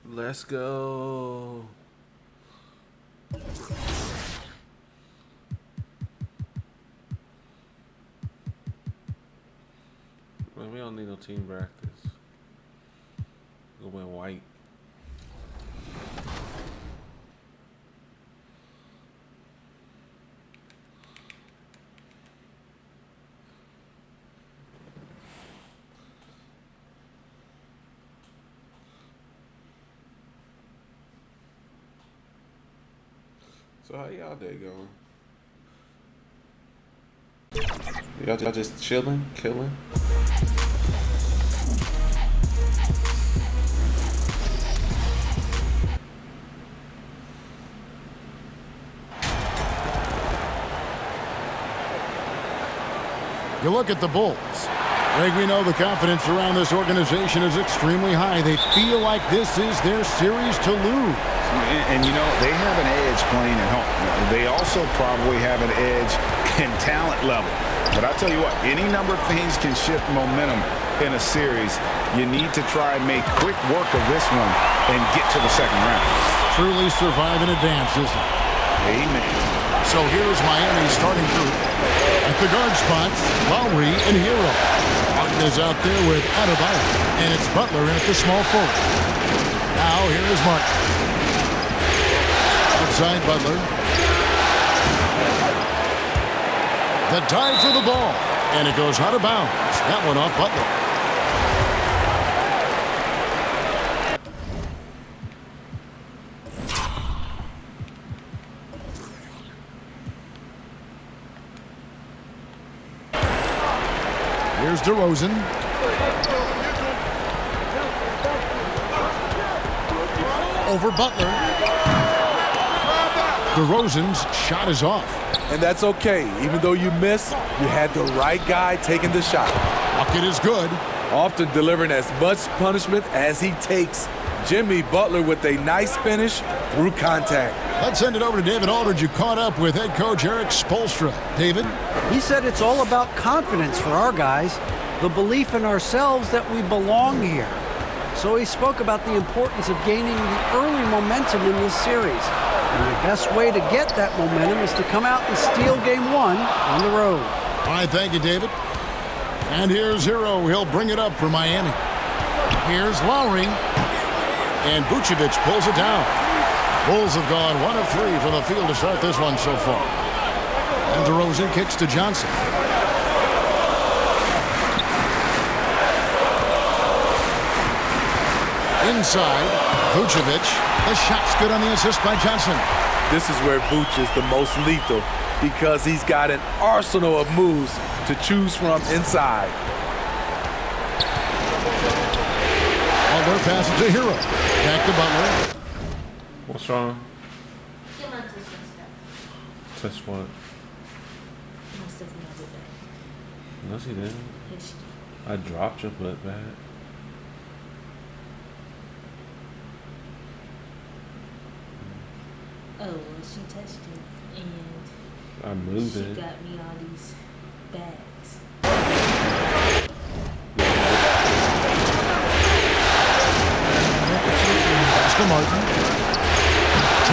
Let's go. Man, we don't need no team practice. We'll win white. So how y'all day going? Y'all just chilling, killing? You look at the Bulls. Greg, we know the confidence around this organization is extremely high. They feel like this is their series to lose. And you know, they have an edge playing at home. They also probably have an edge in talent level. But I'll tell you what, any number of things can shift momentum in a series. You need to try and make quick work of this one and get to the second round. Truly survive in advance, isn't it? Amen. So here's Miami's starting group. At the guard spots, Lowry and Hero. Martin is out there with Adebayo, and it's Butler in at the small forward. Now here is Martin. Outside Butler. The dive for the ball, and it goes out of bounds. That one off Butler. Here's DeRozan. Over Butler. DeRozan's shot is off. And that's okay. Even though you miss, you had the right guy taking the shot. Bucket is good. Often delivering as much punishment as he takes. Jimmy Butler with a nice finish through contact. Let's send it over to David Aldridge, who caught up with head coach Eric Spoelstra. David? He said it's all about confidence for our guys, the belief in ourselves that we belong here. So he spoke about the importance of gaining the early momentum in this series. And the best way to get that momentum is to come out and steal game one on the road. All right, thank you, David. And here's Hero. He'll bring it up for Miami. Here's Lowry. And Vucevic pulls it down. Bulls have gone 1 of 3 from the field to start this one so far. And DeRozan kicks to Johnson. Inside, Vucevic. The shot's good on the assist by Johnson. This is where Vuce is the most lethal because he's got an arsenal of moves to choose from inside. Butler passes to Hero. Back to Butler. What's wrong? Touch what? No, she didn't. I dropped your butt back. Oh, well, she touched it, and I moved she it. got me all these bags. Pass to Martin.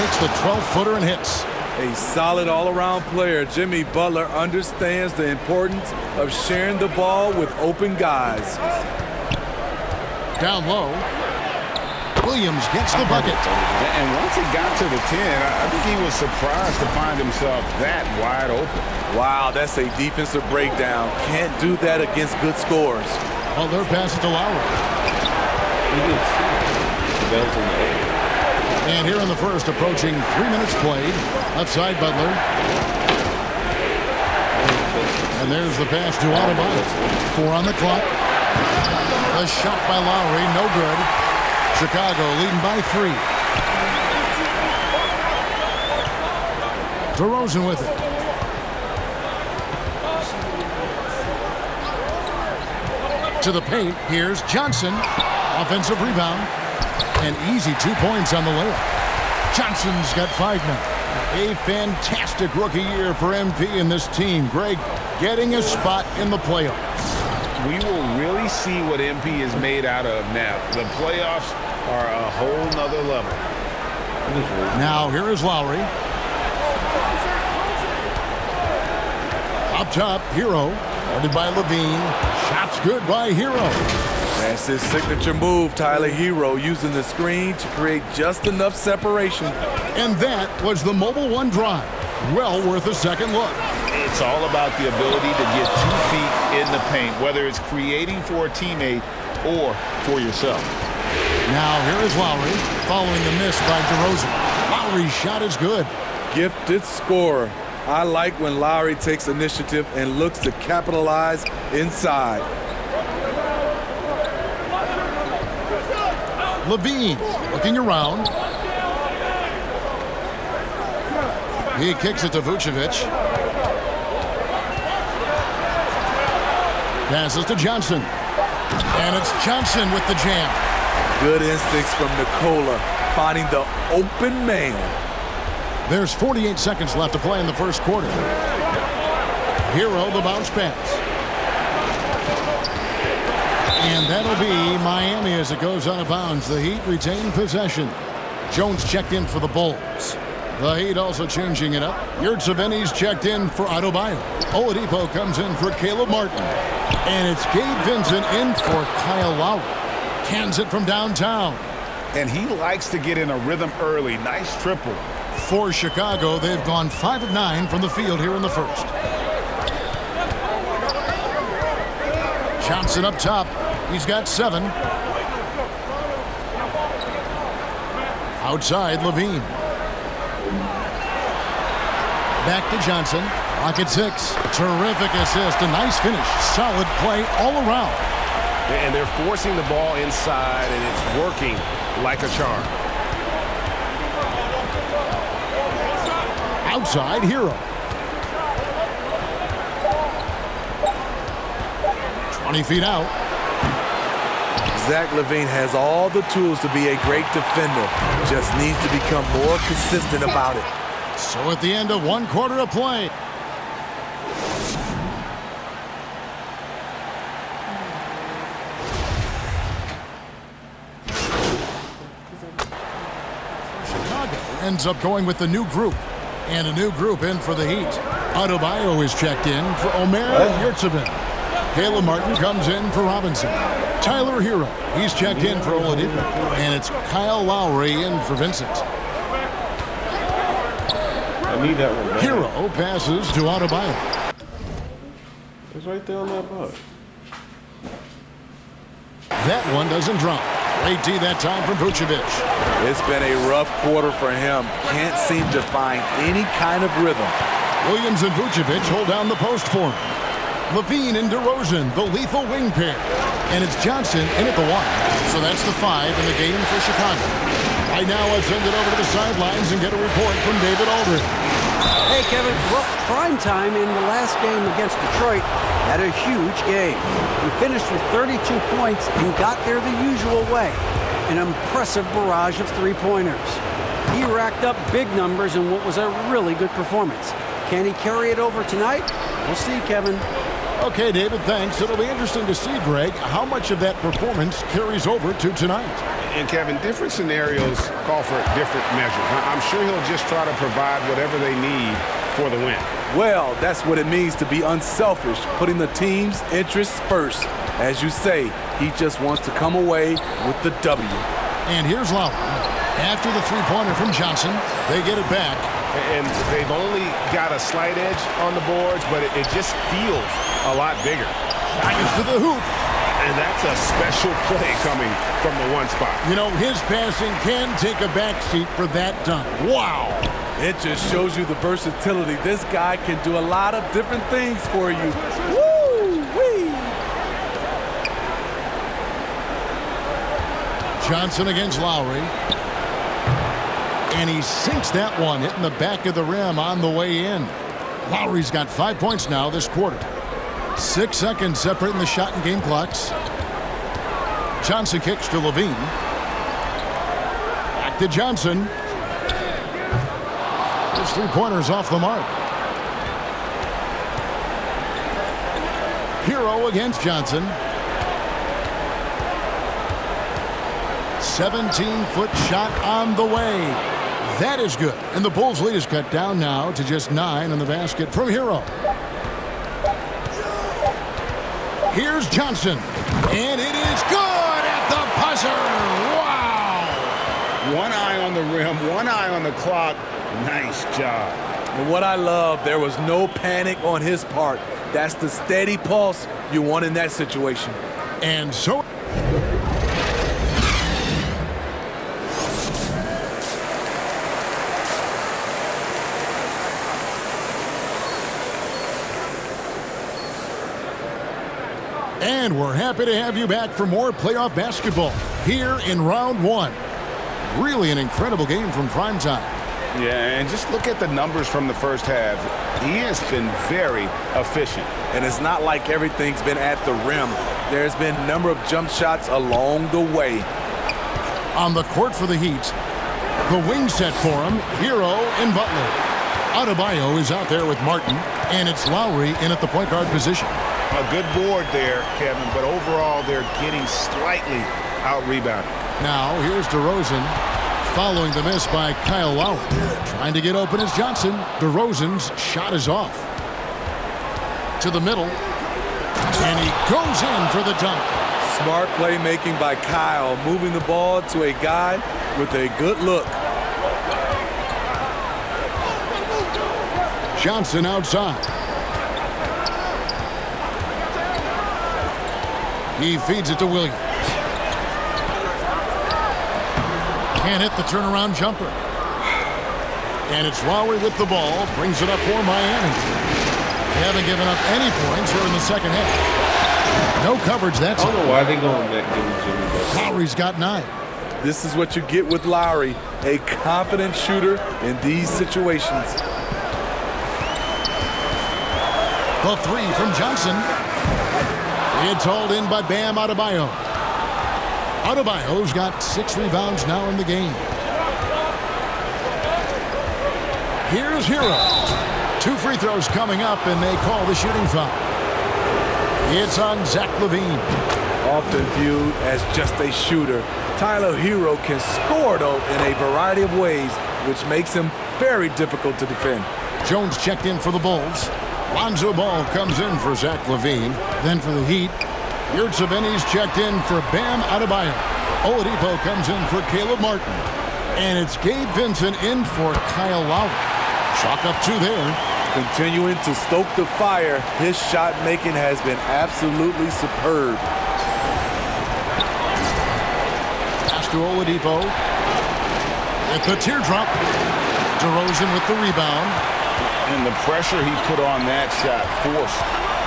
Takes the 12-footer and hits. A solid all-around player, Jimmy Butler understands the importance of sharing the ball with open guys. Down low. Williams gets the bucket. And once he got to the 10, I think he was surprised to find himself that wide open. Wow, that's a defensive breakdown. Can't do that against good scores. Butler passes to Lowry. And here in the first, approaching 3 minutes played. Left side, Butler. And there's the pass to Adebayo. 4 on the clock. The shot by Lowry, no good. Chicago leading by 3. DeRozan with it. To the paint, here's Johnson. Offensive rebound. And easy 2 points on the layup. Johnson's got 5 now. A fantastic rookie year for MP and this team. Greg getting a spot in the playoffs. we will really see what MP is made out of now. The playoffs are a whole nother level. Now here is Lowry. Up top, Hero. Guarded by Levine. Shots good by Hero. That's his signature move, Tyler. Hero using the screen to create just enough separation. And that was the Mobile One drive. Well worth a second look. It's all about the ability to get 2 feet in the paint, whether it's creating for a teammate or for yourself. Now here is Lowry, following the miss by DeRozan. Lowry's shot is good. Gifted scorer. I like when Lowry takes initiative and looks to capitalize inside. Levine looking around. He kicks it to Vucevic. Passes to Johnson. And it's Johnson with the jam. Good instincts from Nikola, finding the open man. There's 48 seconds left to play in the first quarter. Hero the bounce pass. And that'll be Miami as it goes out of bounds. The Heat retain possession. Jones checked in for the Bulls. The Heat also changing it up. Yurtseven's checked in for Adebayo. Oladipo comes in for Caleb Martin. And it's Gabe Vincent in for Kyle Lowry. Cans it from downtown. And he likes to get in a rhythm early. Nice triple. For Chicago, they've gone 5 of 9 from the field here in the first. Johnson up top. He's got 7. Outside, Levine. Back to Johnson. Clock at 6. Terrific assist. A nice finish. Solid play all around. And they're forcing the ball inside, and it's working like a charm. Outside, Hero. 20 feet out. Zach LaVine has all the tools to be a great defender. Just needs to become more consistent about it. So at the end of 1 quarter of play. Chicago ends up going with the new group. And a new group in for the Heat. Adebayo is checked in for Omer Yurtseven. Caleb Martin comes in for Robinson. Tyler Hero, he's checked in for Oladipo. And it's Kyle Lowry in for Vincent. I need that one back. Hero passes to Adebayo. It's right there on that box. That one doesn't drop. Great D that time from Vucevic. It's been a rough quarter for him. Can't seem to find any kind of rhythm. Williams and Vucevic hold down the post for him. Levine and DeRozan, the lethal wing pair. And it's Johnson in at the 1. So that's the 5 in the game for Chicago. Right now, let's send it over to the sidelines and get a report from David Aldridge. Hey, Kevin, well, prime time in the last game against Detroit had a huge game. We finished with 32 points and got there the usual way. An impressive barrage of three-pointers. He racked up big numbers in what was a really good performance. Can he carry it over tonight? We'll see, Kevin. Okay, David, thanks. It'll be interesting to see, Greg, how much of that performance carries over to tonight. And, Kevin, different scenarios call for different measures. I'm sure he'll just try to provide whatever they need for the win. Well, that's what it means to be unselfish, putting the team's interests first. As you say, he just wants to come away with the W. And here's Lowry. After the three-pointer from Johnson, they get it back. And they've only got a slight edge on the boards, but it just feels a lot bigger. Back to the hoop. And that's a special play coming from the one spot. You know, his passing can take a backseat for that dunk. Wow. It just shows you the versatility. This guy can do a lot of different things for you. Woo-wee! Johnson against Lowry. And he sinks that one, hitting the back of the rim on the way in. Lowry's got 5 points now this quarter. 6 seconds separating the shot and game clocks. Johnson kicks to Levine. Back to Johnson. His three-pointer's off the mark. Hero against Johnson. 17-foot shot on the way. That is good. And the Bulls' lead is cut down now to just 9 on the basket from Hero. Here's Johnson. And it is good at the buzzer. Wow. One eye on the rim, one eye on the clock. Nice job. And what I love, there was no panic on his part. That's the steady pulse you want in that situation. And so... And we're happy to have you back for more playoff basketball here in round 1. Really an incredible game from primetime. Yeah, and just look at the numbers from the first half. He has been very efficient. And it's not like everything's been at the rim. There's been a number of jump shots along the way. On the court for the Heat, the wing set for him, Hero and Butler. Adebayo is out there with Martin, and it's Lowry in at the point guard position. A good board there, Kevin, but overall they're getting slightly out-rebounded. Now here's DeRozan following the miss by Kyle Lowry. Trying to get open is Johnson. DeRozan's shot is off. To the middle. And he goes in for the dunk. Smart playmaking by Kyle, moving the ball to a guy with a good look. Johnson outside. He feeds it to Williams. Can't hit the turnaround jumper. And it's Lowry with the ball. Brings it up for Miami. They haven't given up any points here in the second half. No coverage that time. I don't know why they going back giving Jimmy Butler. Lowry's got 9. This is what you get with Lowry, a confident shooter in these situations. The 3 from Johnson. It's hauled in by Bam Adebayo. Adebayo's got 6 rebounds now in the game. Here's Hero. 2 free throws coming up, and they call the shooting foul. It's on Zach LaVine. Often viewed as just a shooter, Tyler Hero can score, though, in a variety of ways, which makes him very difficult to defend. Jones checked in for the Bulls. Lonzo Ball comes in for Zach LaVine. Then for the Heat, Yurtseven's checked in for Bam Adebayo. Oladipo comes in for Caleb Martin. And it's Gabe Vincent in for Kyle Lowry. Chalk up 2 there. Continuing to stoke the fire, his shot making has been absolutely superb. Pass to Oladipo. At the teardrop. DeRozan with the rebound. And the pressure he put on that shot forced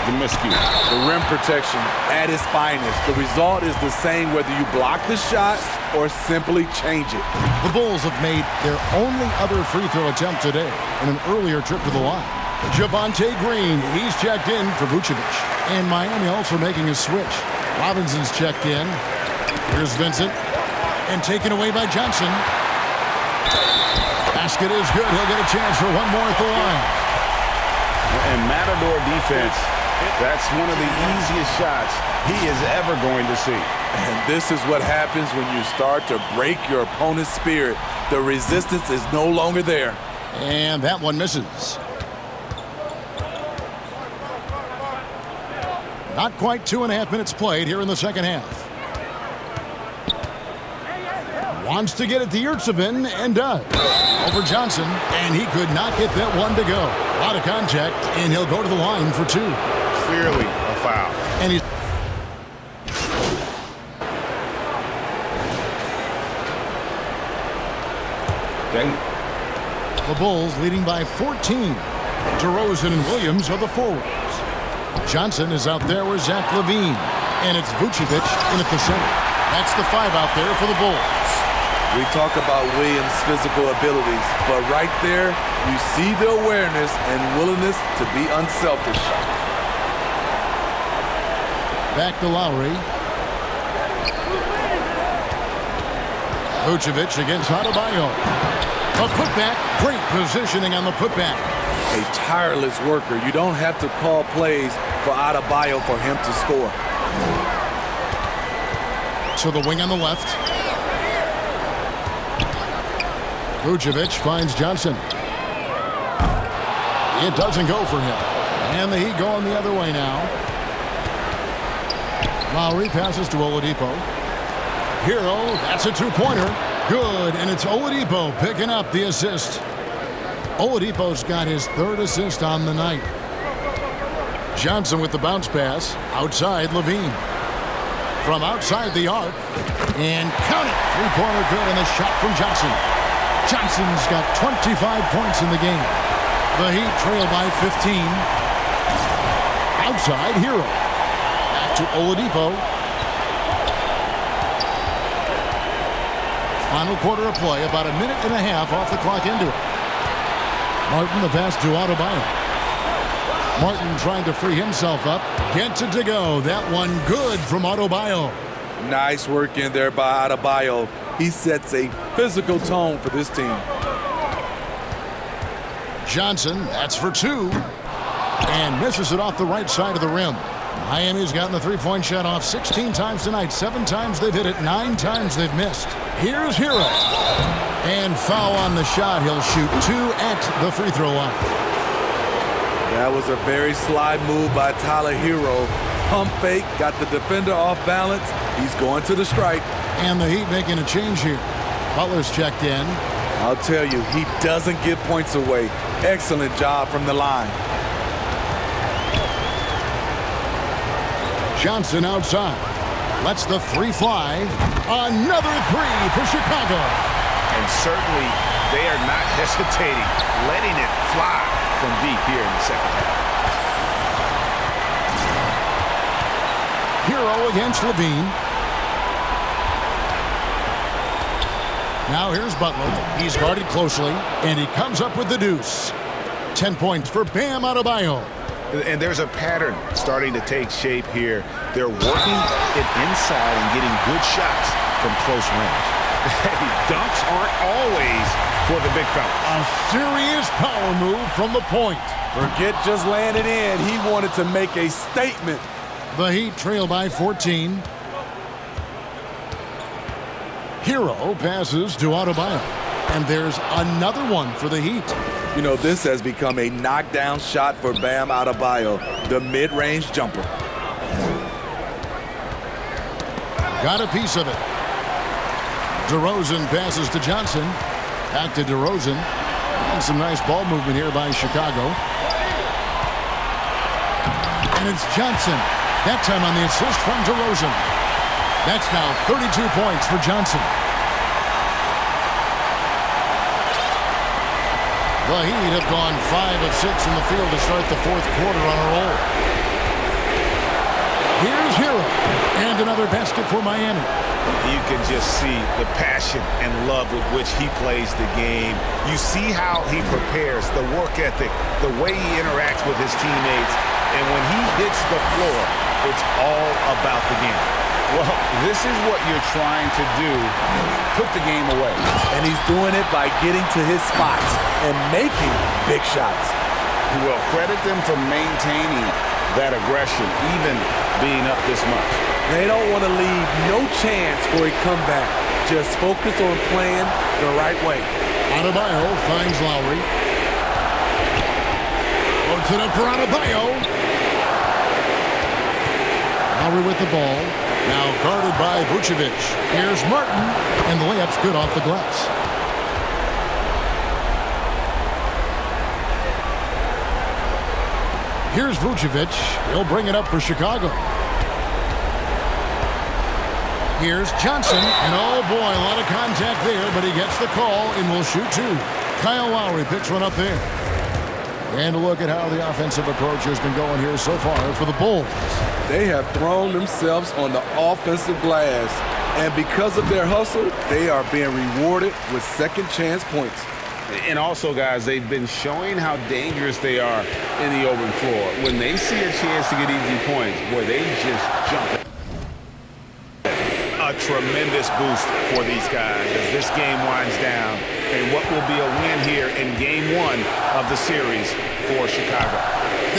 the miscue. The rim protection at its finest. The result is the same whether you block the shot or simply change it. The Bulls have made their only other free throw attempt today in an earlier trip to the line. Javonte Green, he's checked in for Vucevic. And Miami also making a switch. Robinson's checked in. Here's Vincent. And taken away by Johnson. Basket is good. He'll get a chance for one more at the line. And Matador defense, that's one of the easiest shots he is ever going to see. And this is what happens when you start to break your opponent's spirit. The resistance is no longer there. And that one misses. Not quite 2.5 minutes played here in the second half. Wants to get it to Yurtseven and does. Over Johnson, and he could not get that one to go. A lot of contact, and he'll go to the line for 2. Clearly a foul. And he's the Bulls leading by 14. DeRozan and Williams are the forwards. Johnson is out there with Zach LaVine, and it's Vucevic in at the center. That's the 5 out there for the Bulls. We talk about Williams' physical abilities, but right there, you see the awareness and willingness to be unselfish. Back to Lowry. Vucevic against Adebayo. A putback. Great positioning on the putback. A tireless worker. You don't have to call plays for Adebayo for him to score. To the wing on the left. Vucevic finds Johnson. It doesn't go for him. And the Heat going the other way now. Lowry passes to Oladipo. Hero, that's a two-pointer. Good, and it's Oladipo picking up the assist. Oladipo's got his third assist on the night. Johnson with the bounce pass. Outside, Levine. From outside the arc. And count it. Three-pointer good, and the shot from Johnson. Johnson's got 25 points in the game. The Heat trail by 15. Outside, Hero. Back to Oladipo. Final quarter of play, about a minute and a half off the clock into it. Martin, the pass to Adebayo. Martin trying to free himself up. Gets it to go. That one good from Adebayo. Nice work in there by Adebayo. He sets a physical tone for this team. Johnson, that's for two. And misses it off the right side of the rim. Miami's gotten the three-point shot off 16 times tonight. 7 times they've hit it, 9 times they've missed. Here's Hero. And foul on the shot. He'll shoot 2 at the free throw line. That was a very sly move by Tyler Hero. Pump fake, got the defender off balance. He's going to the strike. And the Heat making a change here. Butler's checked in. I'll tell you, he doesn't give points away. Excellent job from the line. Johnson outside. Lets the three fly. Another three for Chicago. And certainly they are not hesitating, letting it fly from deep here in the second half. Hero against Levine. Now here's Butler. He's guarded closely, and he comes up with the deuce. 10 points for Bam Adebayo. And there's a pattern starting to take shape here. They're working it inside and getting good shots from close range. Dunks aren't always for the big fella. A serious power move from the point. Forget just laying it in. He wanted to make a statement. The Heat trail by 14. Hero passes to Adebayo. And there's another one for the Heat. You know, this has become a knockdown shot for Bam Adebayo, the mid-range jumper. Got a piece of it. DeRozan passes to Johnson. Back to DeRozan. And some nice ball movement here by Chicago. And it's Johnson. That time on the assist from DeRozan. That's now 32 points for Johnson. The Heat have gone 5 of 6 in the field to start the fourth quarter on a roll. Here's Hero. And another basket for Miami. You can just see the passion and love with which he plays the game. You see how he prepares, the work ethic, the way he interacts with his teammates. And when he hits the floor, it's all about the game. Well, this is what you're trying to do, put the game away. And he's doing it by getting to his spots and making big shots. Well, credit them for maintaining that aggression, even being up this much. They don't want to leave no chance for a comeback. Just focus on playing the right way. Adebayo finds Lowry. Puts it up for Adebayo. Lowry with the ball. Now guarded by Vucevic. Here's Martin, and the layup's good off the glass. Here's Vucevic. He'll bring it up for Chicago. Here's Johnson, and oh boy, a lot of contact there, but he gets the call and will shoot 2. Kyle Lowry picks one up there. And a look at how the offensive approach has been going here so far for the Bulls. They have thrown themselves on the offensive glass, and because of their hustle, they are being rewarded with second chance points. And also, guys, they've been showing how dangerous they are in the open floor. When they see a chance to get easy points, boy, they just jump. A tremendous boost for these guys as this game winds down and what will be a win here in game 1 of the series for Chicago.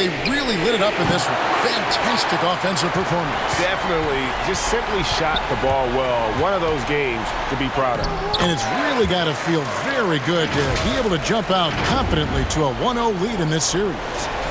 They really lit it up in this one. Fantastic offensive performance. Definitely just simply shot the ball well. One of those games to be proud of. And it's really got to feel very good to be able to jump out confidently to a 1-0 lead in this series.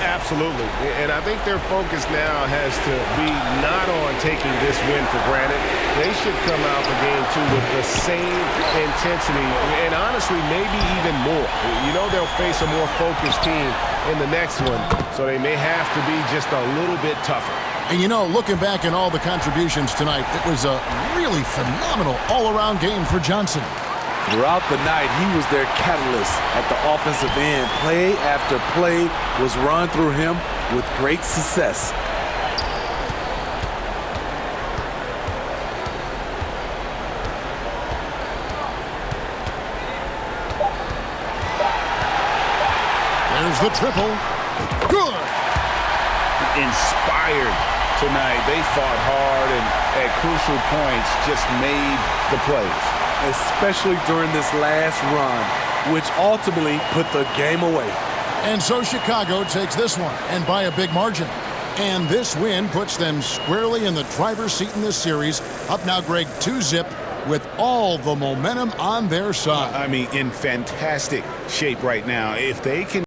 Absolutely. And I think their focus now has to be not on taking this win for granted. They should come out for game 2 with the same intensity and honestly maybe even more. You know they'll face a more focused team in the next one, so they may have to be just a little bit tougher. And you know, looking back at all the contributions tonight, it was a really phenomenal all-around game for Johnson. Throughout the night, he was their catalyst at the offensive end. Play after play was run through him with great success. There's the triple. Good. Inspired tonight. They fought hard and at crucial points just made the plays. Especially during this last run, which ultimately put the game away. And so Chicago takes this one, and by a big margin. And this win puts them squarely in the driver's seat in this series. Up now, Greg, 2-zip with all the momentum on their side. I mean, in fantastic shape right now. If they can